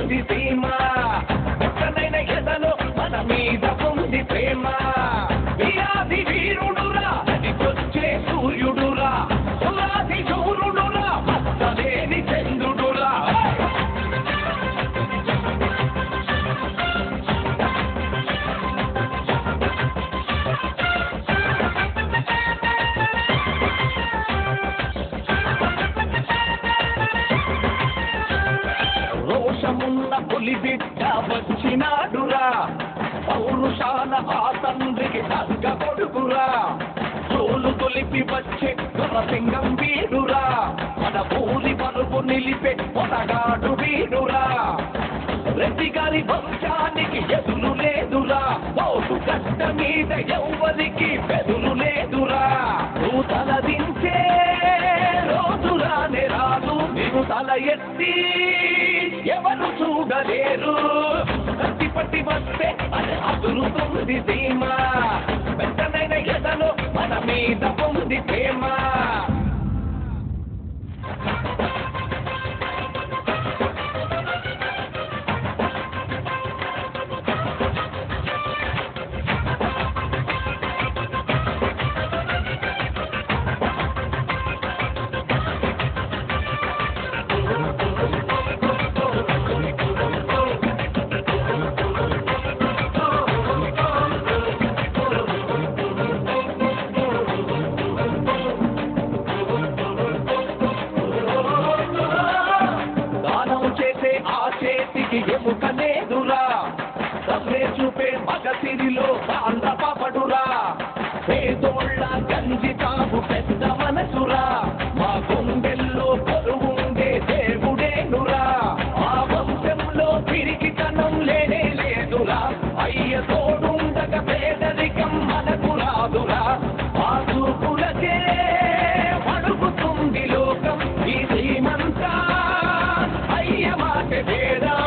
ఉంది సీమ ఎక్కడైనా ఎదలో మన మీద ఉంది ప్రేమ వీరాది వీరుడురా నదికొచ్చే సూర్యుడురా సురాది శూరుడురా మచ్చలేని చంద్రుడురా రోషమున్న పులి బిడ్డ వచ్చినాడురా పౌరుషాల ఆ తండ్రికి తగ్గ కొడుకురా తోలు తొలిపి వచ్చే దొరసింగం వీరురా మన ఊరి పరుపు నిలిపే పొనగాడు వీరురా రెడ్డి గారి వంశానికి ఎదురు లేదురా మోసు కట్ట మీద ఎవ్వరికి బెదురు లేదురా నువ్వు తలదించే రోజురానే రాదు నీవు తల ఎత్తి ఎవరు చూడలేరు కత్తి పట్టి వస్తే అది అదురుతుంది సీమ వెంటనైన ఎదలో మన మీద ఉంది ప్రేమ ఎముకనేదురా సమ్మె చూపే మగసిరిలో బాండ పాపడురా పేదోళ్ళ గంజి తాగు పెద్ద మనసురా మా గుండెల్లో కొలువుండే దేవుడేనురా ఆ వంశంలో పిరికితనం లేనే లేదురా అయ్య తోడుండగ పేదరికం మనకు రాదురా ఆ చూపులకే అడుగుతుంది లోకం ఈ శ్రీమంతా అయ్య మాట వేదం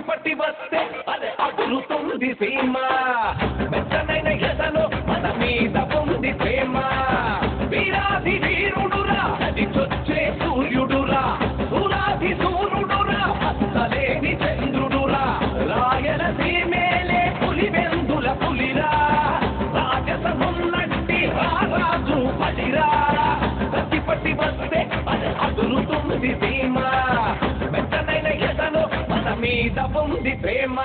పట్టి వస్తే అది అదురుతుంది సీమ మెత్తనైన ఎదలో మన మీద ఉంది ప్రేమ వీరాది వీరుడురా అది చొచ్చే సూర్యుడురా సురాది సూర్యుడురా అత్తలేని చంద్రుడురా రాయల సీమేలే పులి వెందుల పులిరా రాజసమున్నట్టి రారాజు పడిరా కత్తి పట్టి వస్తే అది అదురుతుంది సీమ మెత్తనైన ఎదలో మీద ఉంది ప్రేమ